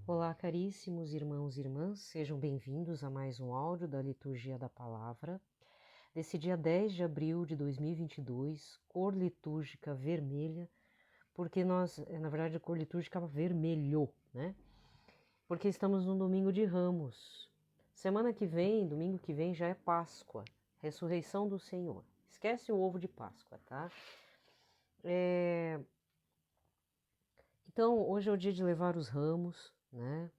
Olá, caríssimos irmãos e irmãs, sejam bem-vindos a mais um áudio da Liturgia da Palavra, desse dia 10 de abril de 2022, cor litúrgica vermelha, porque na verdade, a cor litúrgica vermelho, né? Porque estamos no domingo de Ramos. Semana que vem, domingo que vem, já é Páscoa, ressurreição do Senhor. Esquece o ovo de Páscoa, tá? Então, hoje é o dia de levar os ramos, né?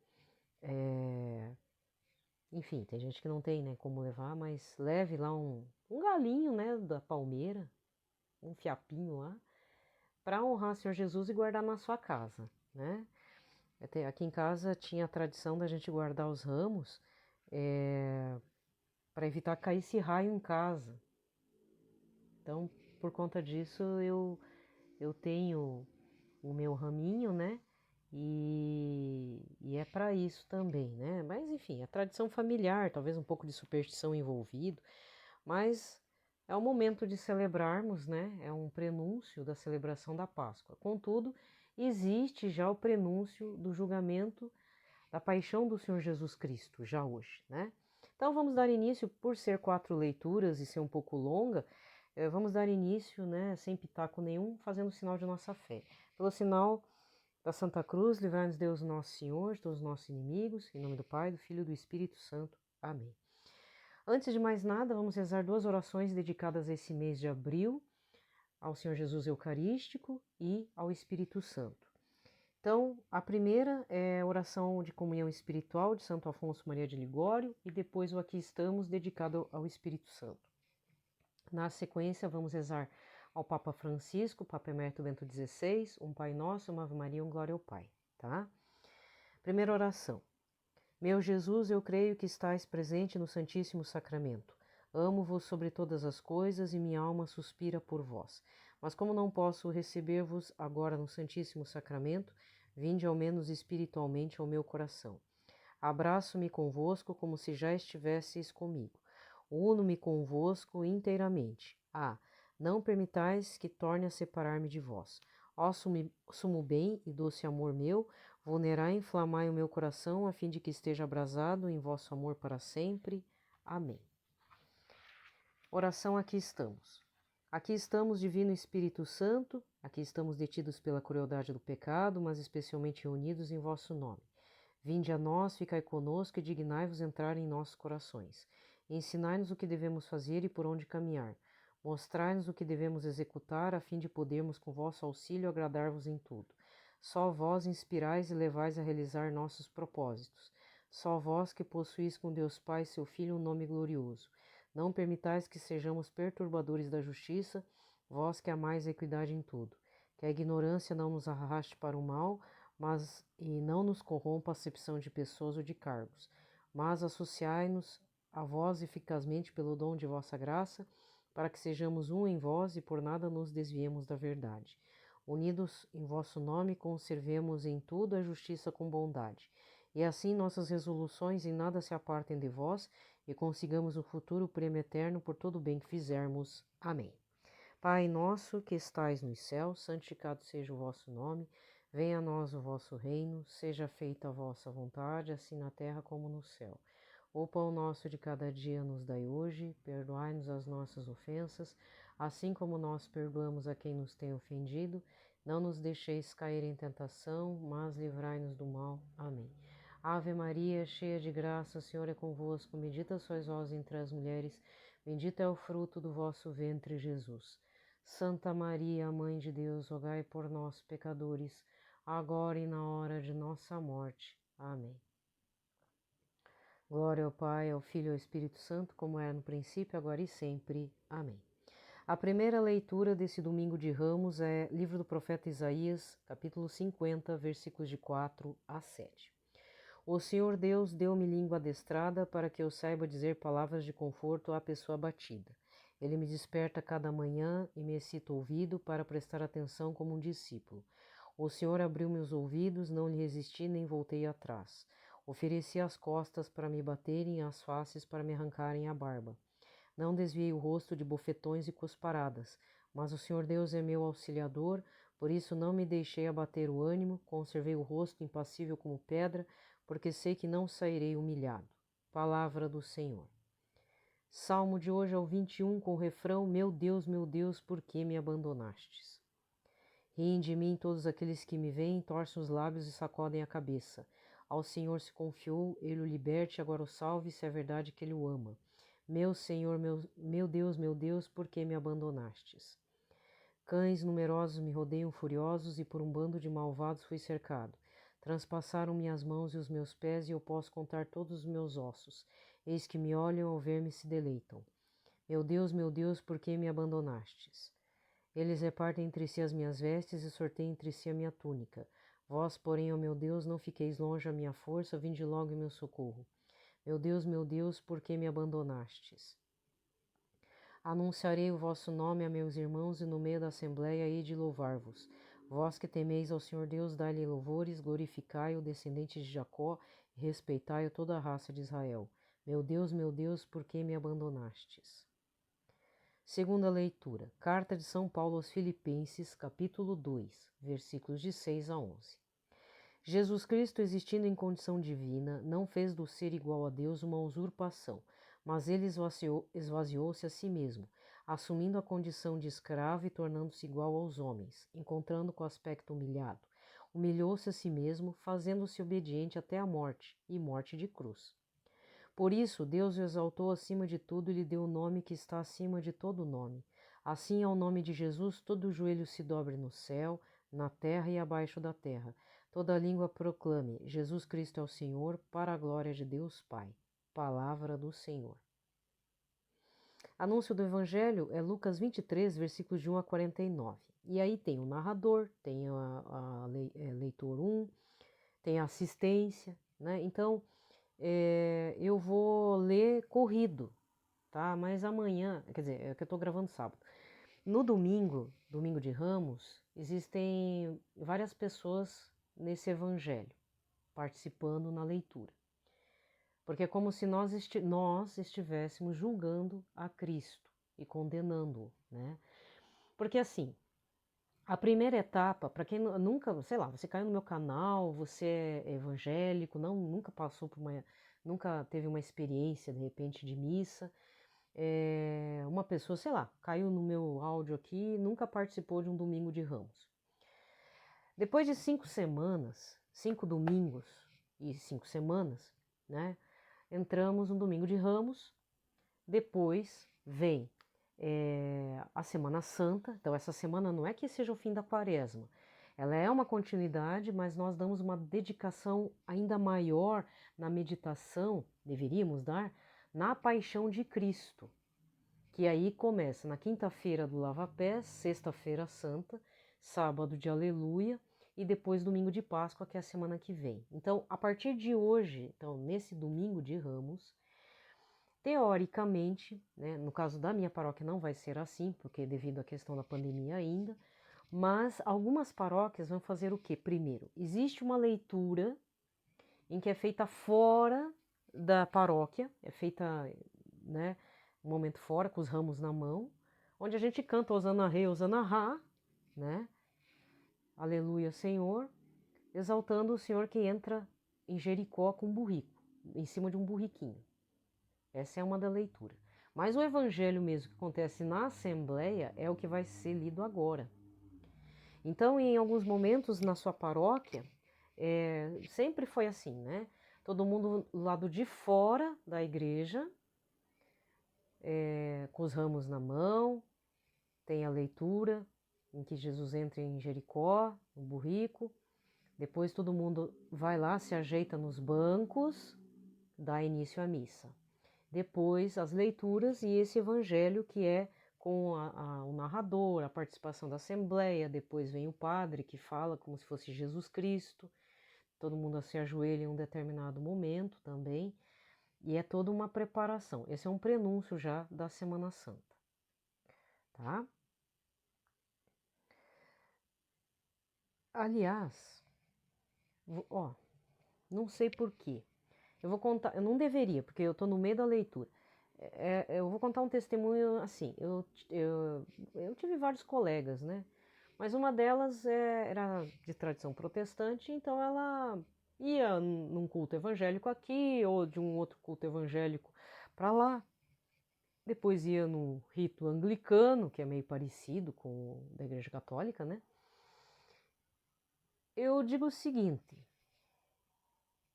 Enfim, tem gente que não tem, né, como levar, mas leve lá um galinho, né, da palmeira, um fiapinho lá, para honrar o Senhor Jesus e guardar na sua casa, né? Aqui em casa tinha a tradição da gente guardar os ramos para evitar que caísse raio em casa. Então, por conta disso, eu tenho o meu raminho, né? E é para isso também, né? Mas enfim, a tradição familiar, talvez um pouco de superstição envolvido, mas é o momento de celebrarmos, né? É um prenúncio da celebração da Páscoa. Contudo, existe já o prenúncio do julgamento da paixão do Senhor Jesus Cristo, já hoje, né? Então vamos dar início, por ser 4 leituras e ser um pouco longa, vamos dar início, né, sem pitaco nenhum, fazendo o sinal de nossa fé. Pelo sinal da Santa Cruz, livrai-nos Deus nosso Senhor, de todos os nossos inimigos, em nome do Pai, do Filho e do Espírito Santo. Amém. Antes de mais nada, vamos rezar 2 orações dedicadas a esse mês de abril, ao Senhor Jesus Eucarístico e ao Espírito Santo. Então, a primeira é a oração de comunhão espiritual de Santo Afonso Maria de Ligório e depois o Aqui Estamos, dedicado ao Espírito Santo. Na sequência, vamos rezar ao Papa Francisco, Papa Emérito Bento XVI, um Pai Nosso, uma Ave Maria, um Glória ao Pai, tá? Primeira oração. Meu Jesus, eu creio que estais presente no Santíssimo Sacramento. Amo-vos sobre todas as coisas e minha alma suspira por vós. Mas como não posso receber-vos agora no Santíssimo Sacramento, vinde ao menos espiritualmente ao meu coração. Abraço-me convosco como se já estivesseis comigo. Uno-me convosco inteiramente. Não permitais que torne a separar-me de vós. Ó sumo bem e doce amor meu, vulnerai e inflamai o meu coração, a fim de que esteja abrasado em vosso amor para sempre. Amém. Oração Aqui Estamos. Aqui estamos, Divino Espírito Santo, aqui estamos detidos pela crueldade do pecado, mas especialmente reunidos em vosso nome. Vinde a nós, ficai conosco e dignai-vos entrar em nossos corações. Ensinai-nos o que devemos fazer e por onde caminhar. Mostrai-nos o que devemos executar, a fim de podermos, com vosso auxílio, agradar-vos em tudo. Só vós inspirais e levais a realizar nossos propósitos. Só vós que possuís com Deus Pai, seu Filho, um nome glorioso. Não permitais que sejamos perturbadores da justiça, vós que amais a equidade em tudo. Que a ignorância não nos arraste para o mal, e não nos corrompa a acepção de pessoas ou de cargos, mas associai-nos a vós eficazmente pelo dom de vossa graça, para que sejamos um em vós e por nada nos desviemos da verdade. Unidos em vosso nome, conservemos em tudo a justiça com bondade, e assim nossas resoluções em nada se apartem de vós, e consigamos o futuro prêmio eterno por todo o bem que fizermos. Amém. Pai nosso que estais nos céus, santificado seja o vosso nome. Venha a nós o vosso reino, seja feita a vossa vontade, assim na terra como no céu. O pão nosso de cada dia nos dai hoje, perdoai-nos as nossas ofensas, assim como nós perdoamos a quem nos tem ofendido. Não nos deixeis cair em tentação, mas livrai-nos do mal. Amém. Ave Maria, cheia de graça, o Senhor é convosco, bendita sois vós entre as mulheres, bendito é o fruto do vosso ventre, Jesus. Santa Maria, Mãe de Deus, rogai por nós, pecadores, agora e na hora de nossa morte. Amém. Glória ao Pai, ao Filho e ao Espírito Santo, como era no princípio, agora e sempre. Amém. A primeira leitura desse domingo de Ramos é livro do profeta Isaías, capítulo 50, versículos de 4 a 7. O Senhor Deus deu-me língua adestrada para que eu saiba dizer palavras de conforto à pessoa abatida. Ele me desperta cada manhã e me excita o ouvido para prestar atenção como um discípulo. O Senhor abriu meus ouvidos, não lhe resisti nem voltei atrás. Ofereci as costas para me baterem e as faces para me arrancarem a barba. Não desviei o rosto de bofetões e cusparadas, mas o Senhor Deus é meu auxiliador, Por isso não me deixei abater o ânimo, conservei o rosto impassível como pedra, porque sei que não sairei humilhado. Palavra do Senhor. Salmo de hoje é o 21 com o refrão: meu Deus, por que me abandonastes? Riem de mim todos aqueles que me veem, torcem os lábios e sacodem a cabeça. Ao Senhor se confiou, ele o liberte, agora o salve, se é verdade que ele o ama. Meu Senhor, meu Deus, por que me abandonastes? Cães numerosos me rodeiam furiosos, e por um bando de malvados fui cercado. Transpassaram minhas mãos e os meus pés, e eu posso contar todos os meus ossos. Eis que me olham, ao ver-me se deleitam. Meu Deus, por que me abandonastes? Eles repartem entre si as minhas vestes e sorteiam entre si a minha túnica. Vós, porém, ó meu Deus, não fiqueis longe a minha força, vinde logo em meu socorro. Meu Deus, por que me abandonastes? Anunciarei o vosso nome a meus irmãos, e no meio da assembleia hei de louvar-vos. Vós que temeis ao Senhor Deus, dai-lhe louvores, glorificai-o, descendentes de Jacó, e respeitai-o, toda a raça de Israel. Meu Deus, por que me abandonastes? Segunda leitura. Carta de São Paulo aos Filipenses, capítulo 2, versículos de 6 a 11. Jesus Cristo, existindo em condição divina, não fez do ser igual a Deus uma usurpação, mas ele esvaziou-se a si mesmo, assumindo a condição de escravo e tornando-se igual aos homens, encontrando com aspecto humilhado. Humilhou-se a si mesmo, fazendo-se obediente até a morte, e morte de cruz. Por isso, Deus o exaltou acima de tudo e lhe deu o nome que está acima de todo nome. Assim, ao nome de Jesus, todo joelho se dobre no céu, na terra e abaixo da terra. Toda língua proclame: Jesus Cristo é o Senhor, para a glória de Deus Pai. Palavra do Senhor. Anúncio do Evangelho é Lucas 23, versículos de 1 a 49. E aí tem o narrador, tem a leitor 1, tem a assistência, né? Então, eu vou ler corrido, tá? Mas amanhã, quer dizer, é que eu estou gravando sábado. No domingo, domingo de Ramos, existem várias pessoas nesse evangelho, participando na leitura. Porque é como se nós estivéssemos julgando a Cristo e condenando-o, né? Porque assim, a primeira etapa, para quem nunca, sei lá, você caiu no meu canal, você é evangélico, nunca passou por nunca teve uma experiência, de repente, de missa, uma pessoa, sei lá, caiu no meu áudio aqui, nunca participou de um domingo de Ramos. Depois de 5 semanas, 5 domingos e 5 semanas, né, entramos no domingo de Ramos, depois vem a Semana Santa. Então essa semana não é que seja o fim da quaresma, ela é uma continuidade, mas nós damos uma dedicação ainda maior na meditação, deveríamos dar, na paixão de Cristo, que aí começa na quinta-feira do Lava-Pés, sexta-feira santa, sábado de Aleluia e depois domingo de Páscoa, que é a semana que vem. Então, a partir de hoje, então nesse domingo de Ramos, teoricamente, né, no caso da minha paróquia não vai ser assim, porque devido à questão da pandemia ainda, mas algumas paróquias vão fazer o quê? Primeiro, existe uma leitura em que é feita fora da paróquia, é feita, né, um momento fora, com os ramos na mão, onde a gente canta Hosana Rei, Hosana Ra, né, Aleluia Senhor, exaltando o Senhor que entra em Jericó com um burrico, em cima de um burriquinho. Essa é uma da leitura. Mas o evangelho mesmo que acontece na Assembleia é o que vai ser lido agora. Então, em alguns momentos na sua paróquia, sempre foi assim, né? Todo mundo do lado de fora da igreja, com os ramos na mão, tem a leitura em que Jesus entra em Jericó, no burrico. Depois todo mundo vai lá, se ajeita nos bancos, dá início à missa. Depois as leituras e esse evangelho que é com o narrador, a participação da assembleia, depois vem o padre que fala como se fosse Jesus Cristo, todo mundo se ajoelha em um determinado momento também, e é toda uma preparação. Esse é um prenúncio já da Semana Santa, tá? Aliás, não sei por quê. Eu vou contar, eu não deveria, porque eu estou no meio da leitura. Eu vou contar um testemunho assim. Eu tive vários colegas, né? Mas uma delas era de tradição protestante, então ela ia num culto evangélico aqui, ou de um outro culto evangélico para lá. Depois ia no rito anglicano, que é meio parecido com o da Igreja Católica, né? Eu digo o seguinte,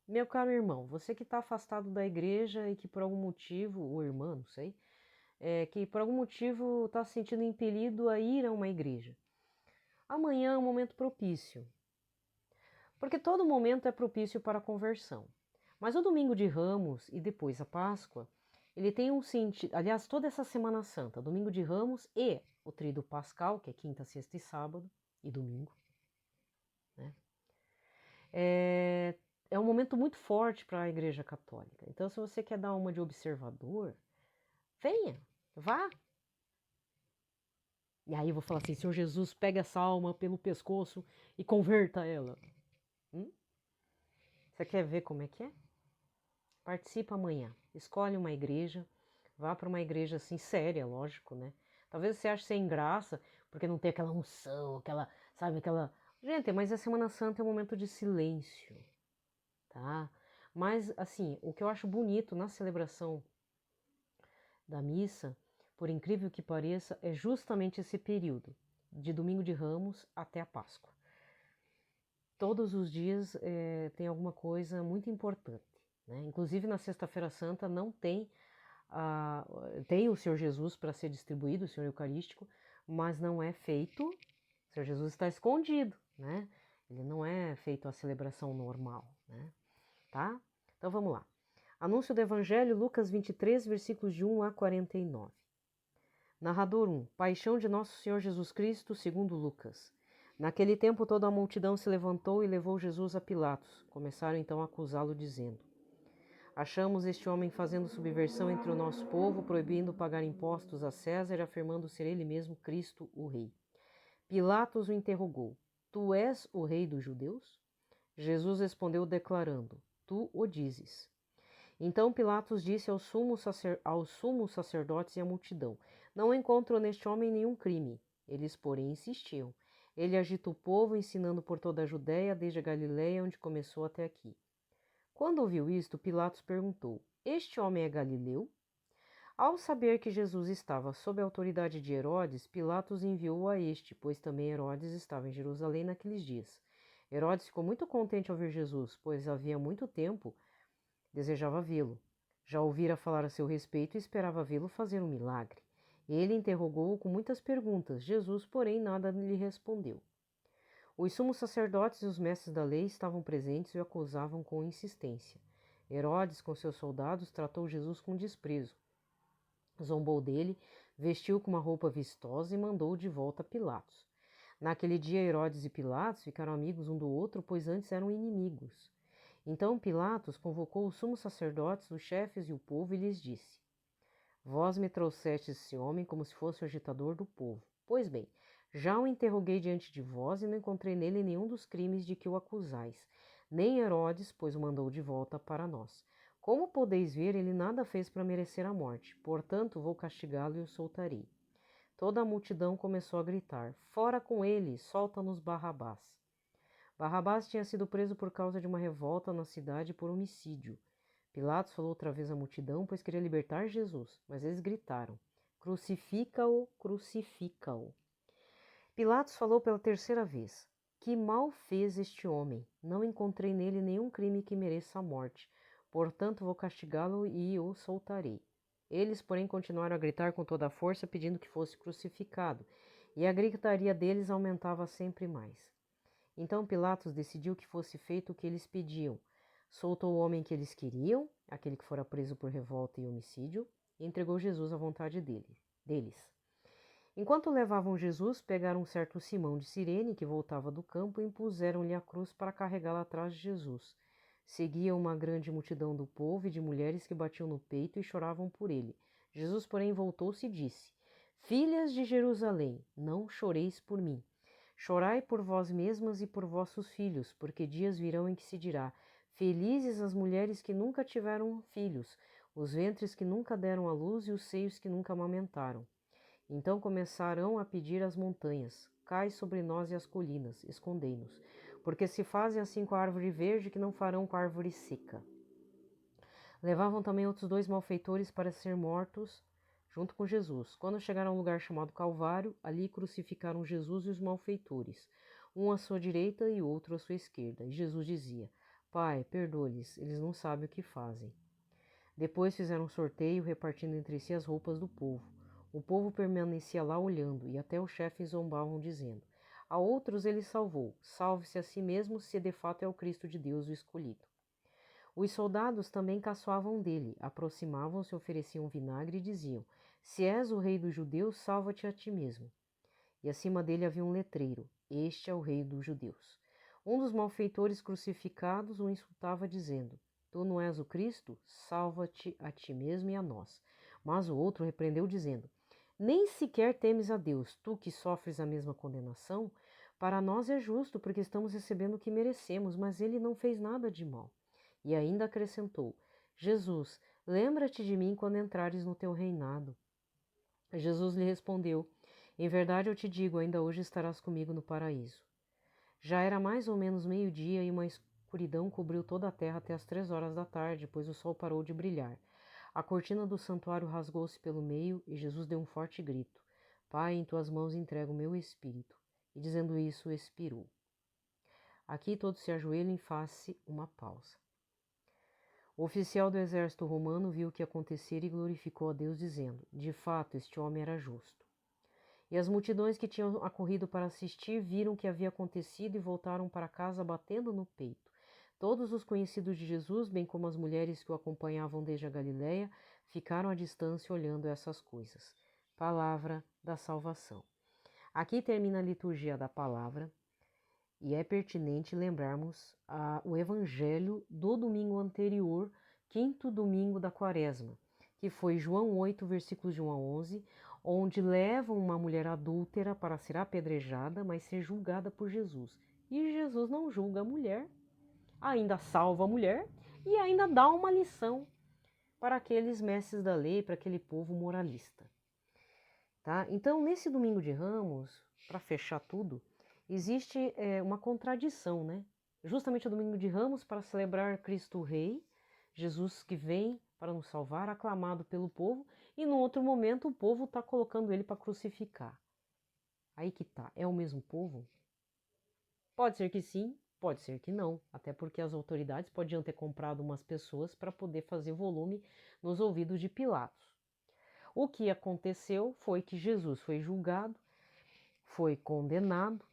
meu caro irmão, você que está afastado da igreja e que por algum motivo, ou irmã, não sei, que por algum motivo está se sentindo impelido a ir a uma igreja. Amanhã é um momento propício, porque todo momento é propício para a conversão. Mas o domingo de Ramos e depois a Páscoa, ele tem um sentido, aliás, toda essa Semana Santa, domingo de Ramos e o tríduo pascal, que é quinta, sexta e sábado, e domingo, né? É um momento muito forte para a Igreja Católica. Então, se você quer dar uma de observador, venha, vá. E aí eu vou falar assim, Senhor Jesus, pega essa alma pelo pescoço e converta ela. Você quer ver como é que é? Participa amanhã. Escolhe uma igreja, vá para uma igreja assim séria, lógico, né? Talvez você ache sem graça, porque não tem aquela unção, aquela, sabe, aquela... Gente, mas a Semana Santa é um momento de silêncio, tá? Mas, assim, o que eu acho bonito na celebração da missa, por incrível que pareça, é justamente esse período, de Domingo de Ramos até a Páscoa. Todos os dias tem alguma coisa muito importante, né? Inclusive na Sexta-feira Santa não tem, tem o Senhor Jesus para ser distribuído, o Senhor Eucarístico, mas não é feito, o Senhor Jesus está escondido, né? Ele não é feito a celebração normal, né? Tá? Então vamos lá. Anúncio do Evangelho, Lucas 23, versículos de 1 a 49. Narrador 1. Paixão de Nosso Senhor Jesus Cristo, segundo Lucas. Naquele tempo toda a multidão se levantou e levou Jesus a Pilatos. Começaram então a acusá-lo, dizendo: Achamos este homem fazendo subversão entre o nosso povo, proibindo pagar impostos a César e afirmando ser ele mesmo Cristo, o rei. Pilatos o interrogou: Tu és o rei dos judeus? Jesus respondeu declarando: Tu o dizes. Então Pilatos disse aos sumos sacerdotes e à multidão: Não encontro neste homem nenhum crime. Eles, porém, insistiam. Ele agita o povo, ensinando por toda a Judéia, desde a Galiléia, onde começou até aqui. Quando ouviu isto, Pilatos perguntou: Este homem é galileu? Ao saber que Jesus estava sob a autoridade de Herodes, Pilatos enviou a este, pois também Herodes estava em Jerusalém naqueles dias. Herodes ficou muito contente ao ver Jesus, pois havia muito tempo desejava vê-lo. Já ouvira falar a seu respeito e esperava vê-lo fazer um milagre. Ele interrogou-o com muitas perguntas. Jesus, porém, nada lhe respondeu. Os sumos sacerdotes e os mestres da lei estavam presentes e o acusavam com insistência. Herodes, com seus soldados, tratou Jesus com desprezo. Zombou dele, vestiu com uma roupa vistosa e mandou-o de volta a Pilatos. Naquele dia, Herodes e Pilatos ficaram amigos um do outro, pois antes eram inimigos. Então Pilatos convocou os sumos sacerdotes, os chefes e o povo e lhes disse: Vós me trouxestes esse homem como se fosse o agitador do povo. Pois bem, já o interroguei diante de vós e não encontrei nele nenhum dos crimes de que o acusais, nem Herodes, pois o mandou de volta para nós. Como podeis ver, ele nada fez para merecer a morte, portanto vou castigá-lo e o soltarei. Toda a multidão começou a gritar: Fora com ele, solta-nos Barrabás. Barrabás tinha sido preso por causa de uma revolta na cidade por homicídio. Pilatos falou outra vez à multidão, pois queria libertar Jesus, mas eles gritaram: Crucifica-o, crucifica-o. Pilatos falou pela terceira vez: Que mal fez este homem? Não encontrei nele nenhum crime que mereça a morte. Portanto, vou castigá-lo e o soltarei. Eles, porém, continuaram a gritar com toda a força, pedindo que fosse crucificado, e a gritaria deles aumentava sempre mais. Então Pilatos decidiu que fosse feito o que eles pediam. Soltou o homem que eles queriam, aquele que fora preso por revolta e homicídio, e entregou Jesus à vontade deles. Enquanto levavam Jesus, pegaram um certo Simão de Cirene, que voltava do campo, e impuseram-lhe a cruz para carregá-la atrás de Jesus. Seguia uma grande multidão do povo e de mulheres que batiam no peito e choravam por ele. Jesus, porém, voltou-se e disse: Filhas de Jerusalém, não choreis por mim. Chorai por vós mesmas e por vossos filhos, porque dias virão em que se dirá: Felizes as mulheres que nunca tiveram filhos, os ventres que nunca deram à luz e os seios que nunca amamentaram. Então começarão a pedir às montanhas: cai sobre nós e as colinas, escondei-nos, porque se fazem assim com a árvore verde, que não farão com a árvore seca. Levavam também outros 2 malfeitores para ser mortos junto com Jesus. Quando chegaram a um lugar chamado Calvário, ali crucificaram Jesus e os malfeitores, um à sua direita e outro à sua esquerda. E Jesus dizia: Pai, perdoa-lhes, eles não sabem o que fazem. Depois fizeram um sorteio, repartindo entre si as roupas do povo. O povo permanecia lá olhando, e até os chefes zombavam, dizendo: A outros ele salvou, salve-se a si mesmo, se de fato é o Cristo de Deus o escolhido. Os soldados também caçoavam dele, aproximavam-se, ofereciam vinagre e diziam: Se és o rei dos judeus, salva-te a ti mesmo. E acima dele havia um letreiro: Este é o rei dos judeus. Um dos malfeitores crucificados o insultava, dizendo: Tu não és o Cristo? Salva-te a ti mesmo e a nós. Mas o outro repreendeu, dizendo: Nem sequer temes a Deus, tu que sofres a mesma condenação? Para nós é justo, porque estamos recebendo o que merecemos, mas ele não fez nada de mal. E ainda acrescentou: Jesus, lembra-te de mim quando entrares no teu reinado. Jesus lhe respondeu: Em verdade eu te digo, ainda hoje estarás comigo no paraíso. Já era mais ou menos meio-dia e uma escuridão cobriu toda a terra até as 3 horas da tarde, pois o sol parou de brilhar. A cortina do santuário rasgou-se pelo meio e Jesus deu um forte grito: Pai, em tuas mãos entrego o meu espírito. E dizendo isso, expirou. Aqui todos se ajoelham em face uma pausa. O oficial do exército romano viu o que acontecera e glorificou a Deus, dizendo: De fato, este homem era justo. E as multidões que tinham acorrido para assistir viram o que havia acontecido e voltaram para casa batendo no peito. Todos os conhecidos de Jesus, bem como as mulheres que o acompanhavam desde a Galiléia, ficaram à distância olhando essas coisas. Palavra da salvação. Aqui termina a liturgia da palavra. E é pertinente lembrarmos o evangelho do domingo anterior, 5º domingo da quaresma, que foi João 8, versículos de 1 a 11, onde levam uma mulher adúltera para ser apedrejada, mas ser julgada por Jesus. E Jesus não julga a mulher, ainda salva a mulher e ainda dá uma lição para aqueles mestres da lei, para aquele povo moralista. Tá? Então, nesse domingo de Ramos, para fechar tudo, existe uma contradição, né? Justamente o domingo de Ramos para celebrar Cristo Rei, Jesus que vem para nos salvar, aclamado pelo povo, e no outro momento o povo está colocando ele para crucificar. Aí que tá, é o mesmo povo? Pode ser que sim, pode ser que não, até porque as autoridades podiam ter comprado umas pessoas para poder fazer volume nos ouvidos de Pilatos. O que aconteceu foi que Jesus foi julgado, foi condenado,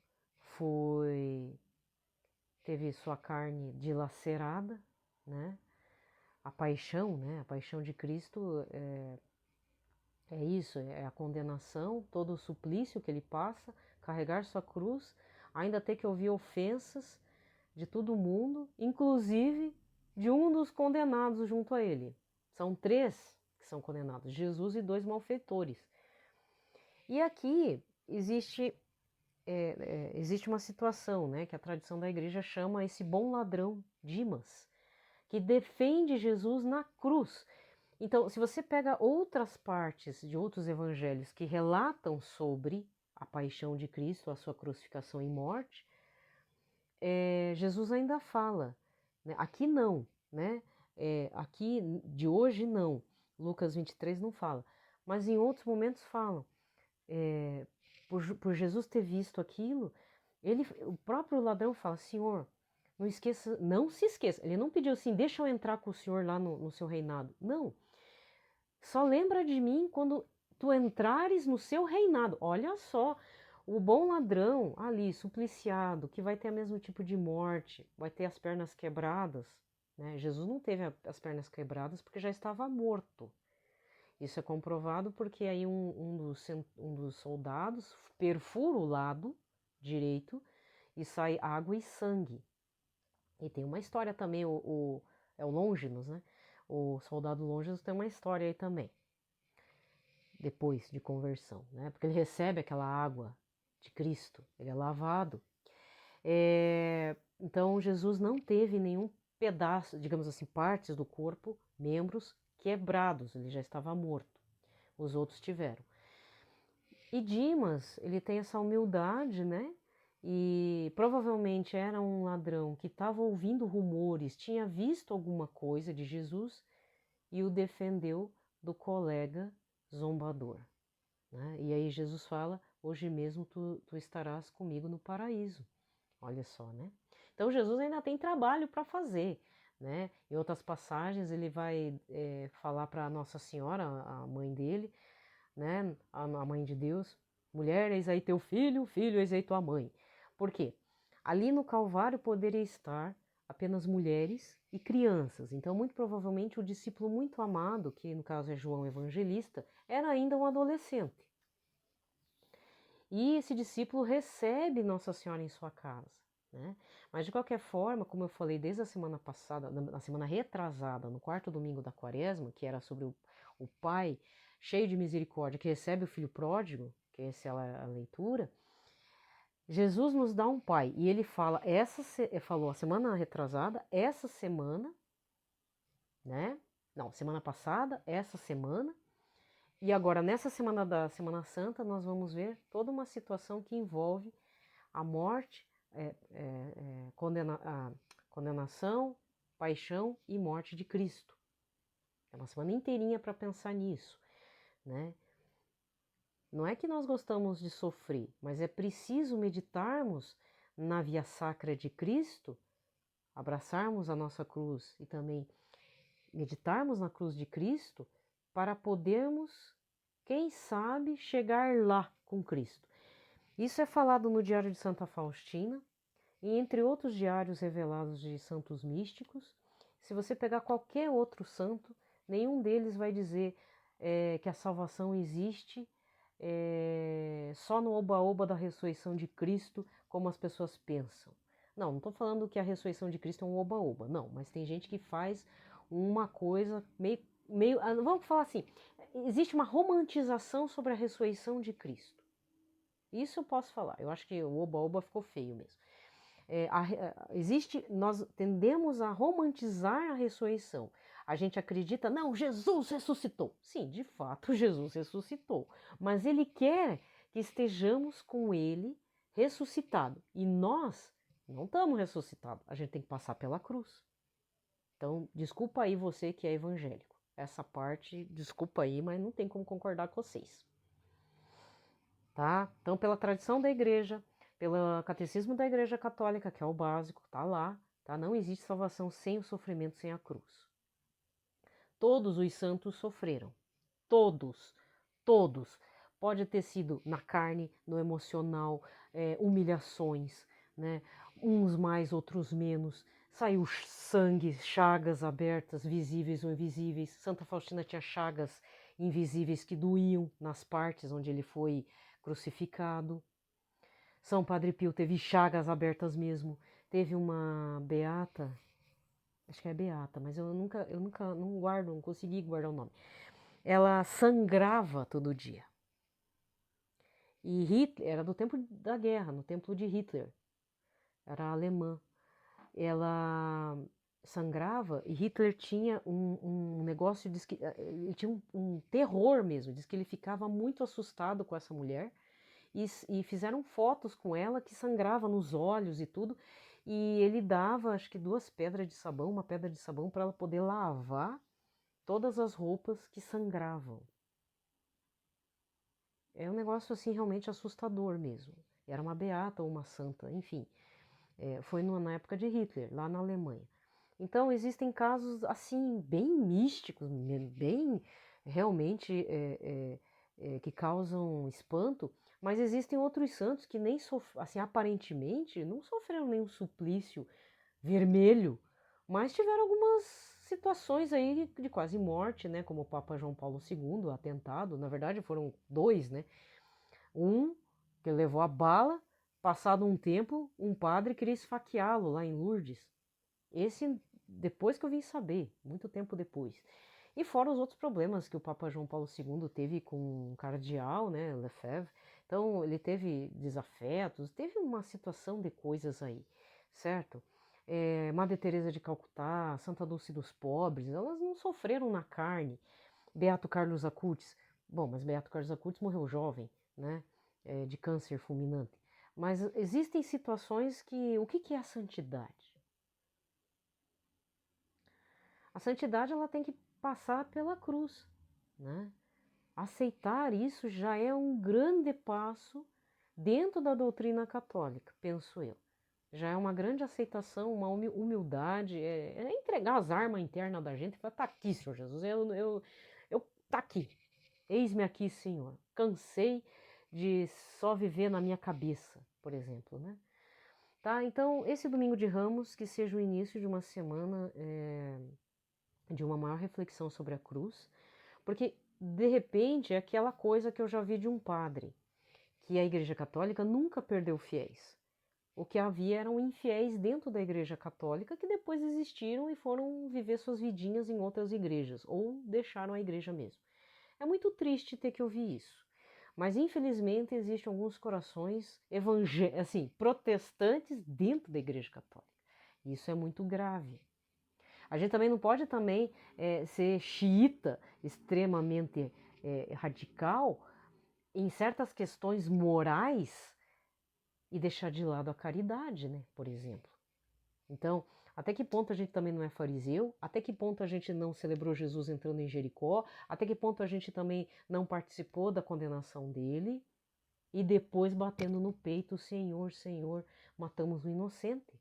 teve sua carne dilacerada, né? A paixão, né? A paixão de Cristo é isso, é a condenação, todo o suplício que ele passa, carregar sua cruz, ainda ter que ouvir ofensas de todo mundo, inclusive de um dos condenados junto a ele. São 3 que são condenados, Jesus e 2 malfeitores. E aqui existe uma situação, né, que a tradição da igreja chama esse bom ladrão, Dimas, que defende Jesus na cruz. Então, se você pega outras partes de outros evangelhos que relatam sobre a paixão de Cristo, a sua crucificação e morte, Jesus ainda fala, né? Aqui não, né? Aqui de hoje não, Lucas 23 não fala, mas em outros momentos falam. Por Jesus ter visto aquilo, o próprio ladrão fala: Senhor, não se esqueça. Ele não pediu assim: deixa eu entrar com o Senhor lá no seu reinado. Não. Só lembra de mim quando tu entrares no seu reinado. Olha só, o bom ladrão ali, supliciado, que vai ter o mesmo tipo de morte, vai ter as pernas quebradas, né? Jesus não teve as pernas quebradas porque já estava morto. Isso é comprovado porque aí um dos soldados perfura o lado direito e sai água e sangue. E tem uma história também, é o Longinos, né? O soldado Longinos tem uma história aí também, depois de conversão, né? Porque ele recebe aquela água de Cristo, ele é lavado. Então Jesus não teve nenhum pedaço, digamos assim, partes do corpo, membros quebrados, ele já estava morto. Os outros tiveram. E Dimas, ele tem essa humildade, né? E provavelmente era um ladrão que estava ouvindo rumores, tinha visto alguma coisa de Jesus e o defendeu do colega zombador, né? E aí Jesus fala: hoje mesmo tu estarás comigo no paraíso. Olha só, né? Então Jesus ainda tem trabalho para fazer, né? Em outras passagens ele vai falar para Nossa Senhora, a mãe dele, né? A mãe de Deus: mulher, eis aí teu filho, filho, eis aí tua mãe. Por quê? Ali no Calvário poderia estar apenas mulheres e crianças. Então, muito provavelmente, o discípulo muito amado, que no caso é João Evangelista, era ainda um adolescente. E esse discípulo recebe Nossa Senhora em sua casa, né? Mas de qualquer forma, como eu falei desde a semana passada, na semana retrasada, no quarto domingo da Quaresma, que era sobre o pai cheio de misericórdia que recebe o filho pródigo, que essa é a leitura, Jesus nos dá um pai e ele fala, falou a semana retrasada, essa semana, né? Não, semana passada, essa semana. E agora, nessa semana da Semana Santa, nós vamos ver toda uma situação que envolve a morte, a condenação, paixão e morte de Cristo. É uma semana inteirinha para pensar nisso, né? Não é que nós gostamos de sofrer, mas é preciso meditarmos na via sacra de Cristo, abraçarmos a nossa cruz e também meditarmos na cruz de Cristo para podermos, quem sabe, chegar lá com Cristo. Isso é falado no Diário de Santa Faustina e entre outros diários revelados de santos místicos. Se você pegar qualquer outro santo, nenhum deles vai dizer que a salvação existe só no oba-oba da ressurreição de Cristo, como as pessoas pensam. Não estou falando que a ressurreição de Cristo é um oba-oba, não, mas tem gente que faz uma coisa meio, vamos falar assim, existe uma romantização sobre a ressurreição de Cristo. Isso eu posso falar, eu acho que o oba-oba ficou feio mesmo. Nós tendemos a romantizar a ressurreição. A gente acredita, não, Jesus ressuscitou. Sim, de fato, Jesus ressuscitou. Mas ele quer que estejamos com ele ressuscitado. E nós não estamos ressuscitados. A gente tem que passar pela cruz. Então, desculpa aí você que é evangélico. Essa parte, desculpa aí, mas não tem como concordar com vocês. Tá? Então, pela tradição da igreja, pelo catecismo da Igreja Católica, que é o básico, tá lá, tá? Não existe salvação sem o sofrimento, sem a cruz. Todos os santos sofreram. Todos. Todos. Pode ter sido na carne, no emocional, humilhações, né? Uns mais, outros menos. Saiu sangue, chagas abertas, visíveis ou invisíveis. Santa Faustina tinha chagas invisíveis que doíam nas partes onde ele foi crucificado. São Padre Pio teve chagas abertas mesmo. Teve uma beata, acho que é beata, mas eu nunca não guardo, não consegui guardar o nome. Ela sangrava todo dia. E Hitler, era do tempo da guerra, no templo de Hitler. Era alemã. Ela sangrava e Hitler tinha um negócio, diz que ele tinha um terror mesmo, diz que ele ficava muito assustado com essa mulher. E fizeram fotos com ela que sangrava nos olhos e tudo. E ele dava, acho que 2 pedras de sabão, uma pedra de sabão, para ela poder lavar todas as roupas que sangravam. É um negócio assim realmente assustador mesmo. Era uma beata ou uma santa, enfim. Foi na época de Hitler, lá na Alemanha. Então existem casos assim bem místicos, bem realmente que causam espanto, mas existem outros santos que nem assim aparentemente não sofreram nenhum suplício vermelho, mas tiveram algumas situações aí de quase morte, né? Como o Papa João Paulo II, atentado. Na verdade foram 2, né? Um que levou a bala, passado um tempo, um padre queria esfaqueá-lo lá em Lourdes. Esse, depois que eu vim saber, muito tempo depois. E fora os outros problemas que o Papa João Paulo II teve com o cardeal, né, Lefebvre. Então, ele teve desafetos, teve uma situação de coisas aí, certo? Madre Teresa de Calcutá, Santa Dulce dos Pobres, elas não sofreram na carne. Beato Carlos Acutis, bom, mas Beato Carlos Acutis morreu jovem, né, de câncer fulminante. Mas existem situações que... O que é a santidade? A santidade ela tem que passar pela cruz, né? Aceitar isso já é um grande passo dentro da doutrina católica, penso eu. Já é uma grande aceitação, uma humildade, é entregar as armas internas da gente e falar, tá aqui, Senhor Jesus, tá aqui, eis-me aqui, Senhor. Cansei de só viver na minha cabeça, por exemplo, né? Tá, então, esse domingo de Ramos, que seja o início de uma semana de uma maior reflexão sobre a cruz, porque, de repente, é aquela coisa que eu já vi de um padre, que a Igreja Católica nunca perdeu fiéis. O que havia eram infiéis dentro da Igreja Católica que depois existiram e foram viver suas vidinhas em outras igrejas, ou deixaram a igreja mesmo. É muito triste ter que ouvir isso. Mas, infelizmente, existem alguns corações assim, protestantes dentro da Igreja Católica. Isso é muito grave. A gente também não pode também ser xiita, extremamente radical, em certas questões morais e deixar de lado a caridade, né, por exemplo. Então, até que ponto a gente também não é fariseu? Até que ponto a gente não celebrou Jesus entrando em Jericó? Até que ponto a gente também não participou da condenação dele? E depois batendo no peito, Senhor, Senhor, matamos o inocente.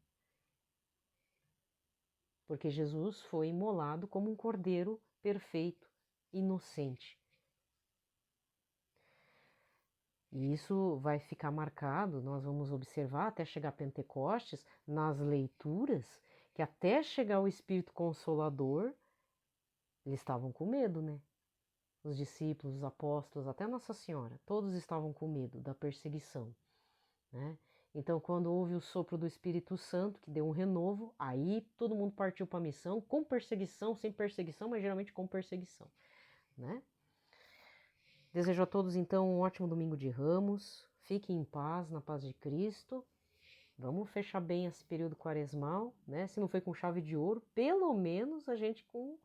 Porque Jesus foi imolado como um cordeiro perfeito, inocente. E isso vai ficar marcado, nós vamos observar até chegar a Pentecostes, nas leituras, que até chegar o Espírito Consolador, eles estavam com medo, né? Os discípulos, os apóstolos, até Nossa Senhora, todos estavam com medo da perseguição, né? Então, quando houve o sopro do Espírito Santo, que deu um renovo, aí todo mundo partiu para a missão, com perseguição, sem perseguição, mas geralmente com perseguição, né? Desejo a todos, então, um ótimo domingo de Ramos. Fiquem em paz, na paz de Cristo. Vamos fechar bem esse período quaresmal, né? Se não foi com chave de ouro, pelo menos a gente com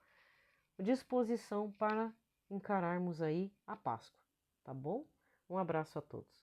disposição para encararmos aí a Páscoa, tá bom? Um abraço a todos.